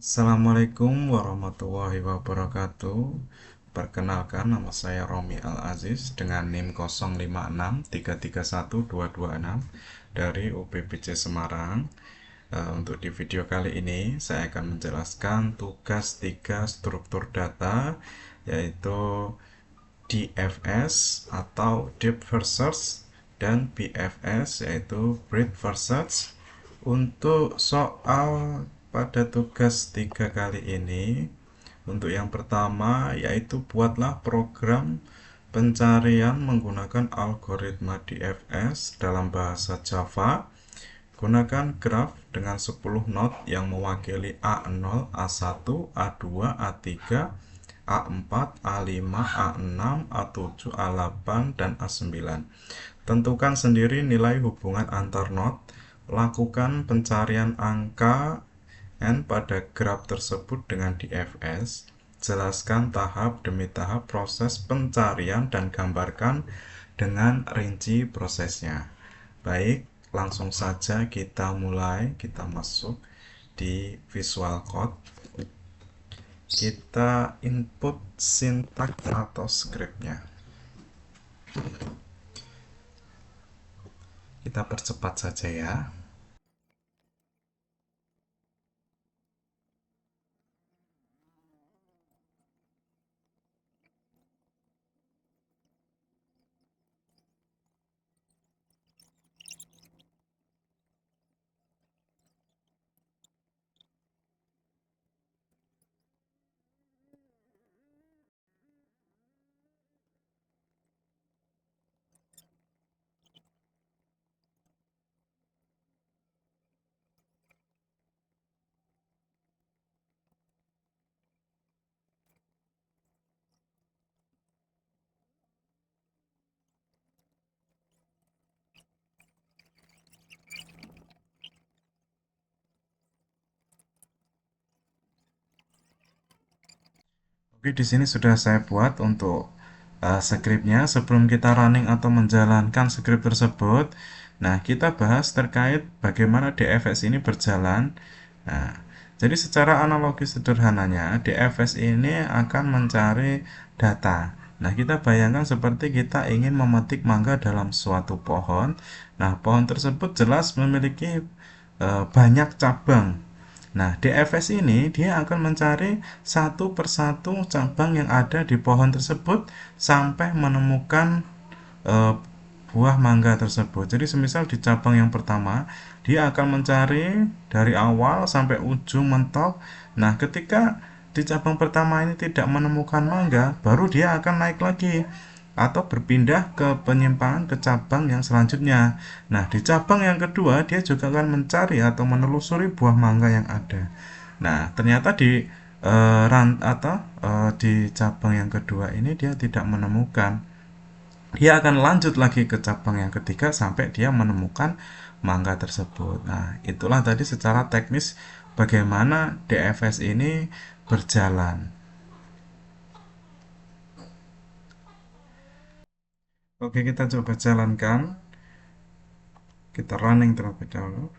Assalamualaikum warahmatullahi wabarakatuh. Perkenalkan, nama saya Romi Al-Aziz dengan NIM 0563312226 dari UPBC Semarang. Untuk di video kali ini saya akan menjelaskan tugas 3 struktur data, yaitu DFS atau Deep First Search dan BFS yaitu Breadth First Search. Untuk soal pada tugas 3 kali ini, untuk yang pertama yaitu buatlah program pencarian menggunakan algoritma DFS dalam bahasa Java. Gunakan graf dengan 10 node yang mewakili A0, A1, A2, A3, A4, A5, A6, A7, A8, dan A9. Tentukan sendiri nilai hubungan antar node. Lakukan pencarian angka n pada graf tersebut dengan DFS. Jelaskan tahap demi tahap proses pencarian dan gambarkan dengan rinci prosesnya. Baik, langsung saja kita mulai. Kita masuk di Visual Code. Kita input sintaks atau scriptnya. Kita percepat saja ya. Oke, di sini sudah saya buat untuk scriptnya. Sebelum kita running atau menjalankan script tersebut, nah kita bahas terkait bagaimana DFS ini berjalan. Nah, jadi secara analogi sederhananya, DFS ini akan mencari data. Nah, kita bayangkan seperti kita ingin memetik mangga dalam suatu pohon. Nah, pohon tersebut jelas memiliki banyak cabang. Nah, DFS ini dia akan mencari satu persatu cabang yang ada di pohon tersebut sampai menemukan eh, buah mangga tersebut. Jadi, semisal di cabang yang pertama, dia akan mencari dari awal sampai ujung mentok. Nah, ketika di cabang pertama ini tidak menemukan mangga, baru dia akan naik lagi atau berpindah ke penyimpangan ke cabang yang selanjutnya. Nah, di cabang yang kedua dia juga akan mencari atau menelusuri buah mangga yang ada. Nah, ternyata di di cabang yang kedua ini dia tidak menemukan. Dia akan lanjut lagi ke cabang yang ketiga sampai dia menemukan mangga tersebut. Nah, itulah tadi secara teknis bagaimana DFS ini berjalan. Oke, kita coba jalankan. Kita running terlebih dahulu.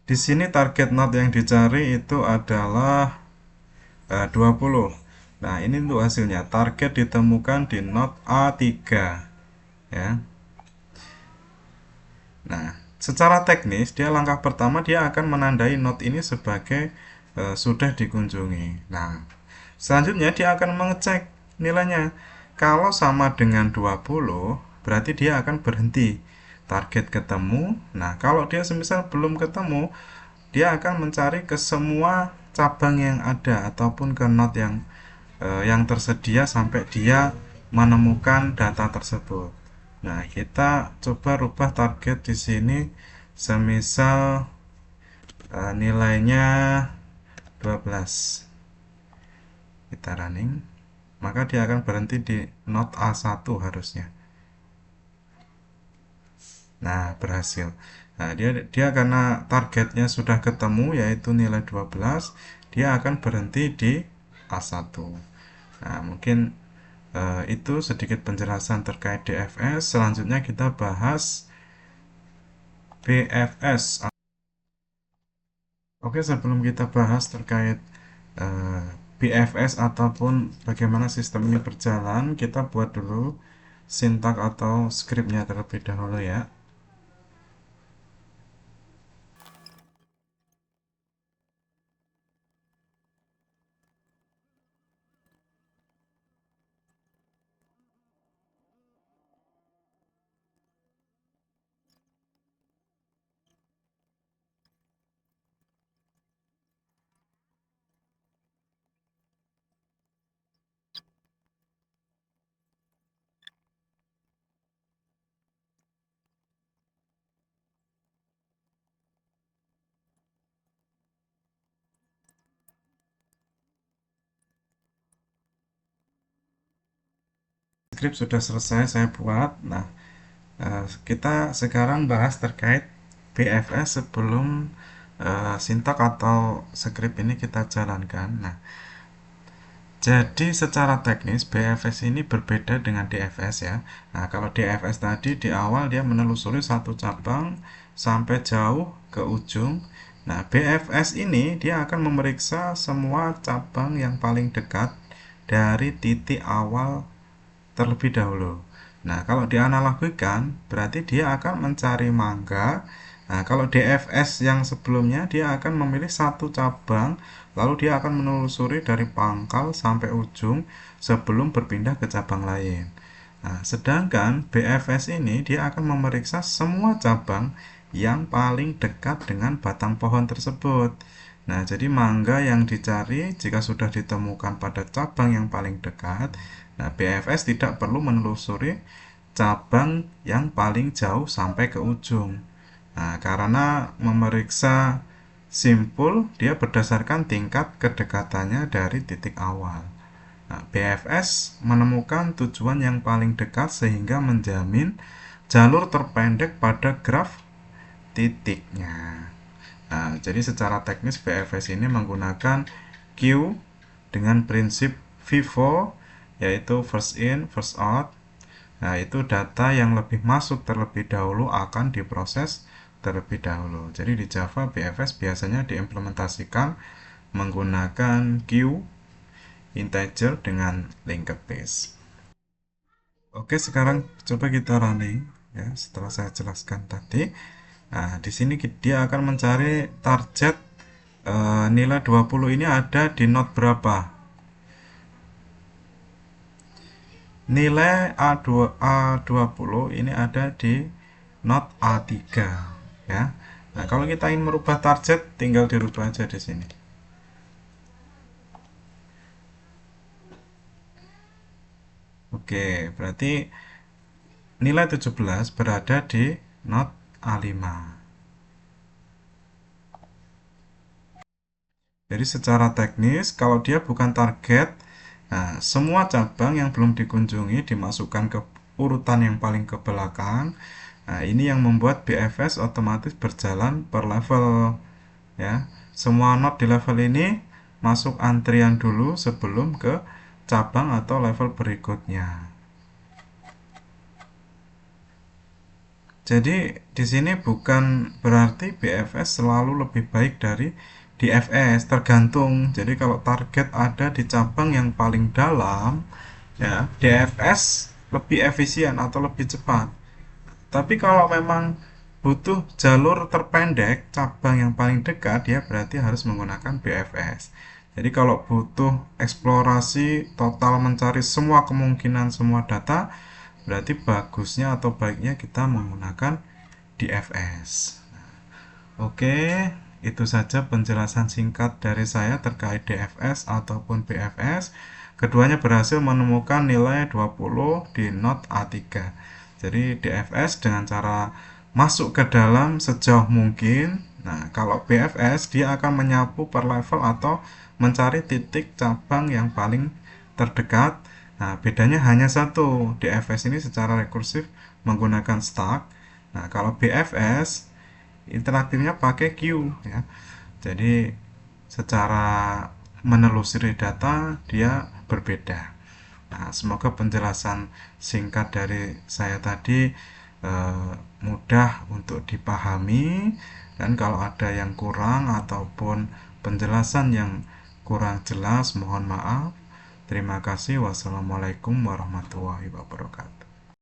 Di sini target node yang dicari itu adalah 20. Nah, ini untuk hasilnya. Target ditemukan di node A3, ya. Nah, secara teknis dia langkah pertama dia akan menandai node ini sebagai sudah dikunjungi. Nah, selanjutnya dia akan mengecek nilainya. Kalau sama dengan 20, berarti dia akan berhenti. Target ketemu. Nah, kalau dia semisal belum ketemu, dia akan mencari ke semua cabang yang ada ataupun ke node yang tersedia sampai dia menemukan data tersebut. Nah, kita coba rubah target di sini semisal nilainya 12. Kita running, maka dia akan berhenti di node A1 harusnya. Nah, berhasil. Nah, dia karena targetnya sudah ketemu yaitu nilai 12, dia akan berhenti di A1. Nah, mungkin itu sedikit penjelasan terkait DFS. Selanjutnya kita bahas BFS. Oke, sebelum kita bahas terkait eh, BFS ataupun bagaimana sistem ini berjalan, kita buat dulu sintak atau skripnya terlebih dahulu ya. Skrip sudah selesai saya buat. Nah, kita sekarang bahas terkait BFS sebelum sintak atau skrip ini kita jalankan. Nah, jadi secara teknis BFS ini berbeda dengan DFS ya. Nah, kalau DFS tadi di awal dia menelusuri satu cabang sampai jauh ke ujung. Nah, BFS ini dia akan memeriksa semua cabang yang paling dekat dari titik awal terlebih dahulu. Nah, kalau dianalogikan, berarti dia akan mencari mangga. Nah, kalau DFS yang sebelumnya, dia akan memilih satu cabang, lalu dia akan menelusuri dari pangkal sampai ujung sebelum berpindah ke cabang lain. Nah, sedangkan BFS ini dia akan memeriksa semua cabang yang paling dekat dengan batang pohon tersebut. Nah, jadi mangga yang dicari jika sudah ditemukan pada cabang yang paling dekat, nah BFS tidak perlu menelusuri cabang yang paling jauh sampai ke ujung. Nah, karena memeriksa simpul, dia berdasarkan tingkat kedekatannya dari titik awal. Nah, BFS menemukan tujuan yang paling dekat sehingga menjamin jalur terpendek pada graf titiknya. Nah, jadi secara teknis BFS ini menggunakan Q dengan prinsip FIFO, yaitu first in, first out. Nah, itu data yang lebih masuk terlebih dahulu akan diproses terlebih dahulu. Jadi di Java BFS biasanya diimplementasikan menggunakan Q integer dengan linked list. Oke, sekarang coba kita running ya setelah saya jelaskan tadi. Nah, di sini dia akan mencari target nilai 20 ini ada di node berapa. Nilai A20 ini ada di node A3 ya. Nah, kalau kita ingin merubah target tinggal dirubah aja di sini. Oke, berarti nilai 17 berada di node A5. Jadi secara teknis kalau dia bukan target, nah, semua cabang yang belum dikunjungi dimasukkan ke urutan yang paling ke belakang. Nah, ini yang membuat BFS otomatis berjalan per level ya. Semua node di level ini masuk antrian dulu sebelum ke cabang atau level berikutnya. Jadi di sini bukan berarti BFS selalu lebih baik dari DFS, tergantung. Jadi kalau target ada di cabang yang paling dalam, ya DFS lebih efisien atau lebih cepat. Tapi kalau memang butuh jalur terpendek, cabang yang paling dekat, dia berarti harus menggunakan BFS. Jadi kalau butuh eksplorasi total mencari semua kemungkinan semua data, berarti bagusnya atau baiknya kita menggunakan DFS. Oke, itu saja penjelasan singkat dari saya terkait DFS ataupun BFS. Keduanya berhasil menemukan nilai 20 di node A3. Jadi DFS dengan cara masuk ke dalam sejauh mungkin. Nah, kalau BFS dia akan menyapu per level atau mencari titik cabang yang paling terdekat. Nah, bedanya hanya satu. DFS ini secara rekursif menggunakan stack. Nah, kalau BFS interaktifnya pakai Q ya. Jadi secara menelusuri data dia berbeda. Nah, semoga penjelasan singkat dari saya tadi mudah untuk dipahami, dan kalau ada yang kurang ataupun penjelasan yang kurang jelas, mohon maaf. Terima kasih. Wassalamualaikum warahmatullahi wabarakatuh.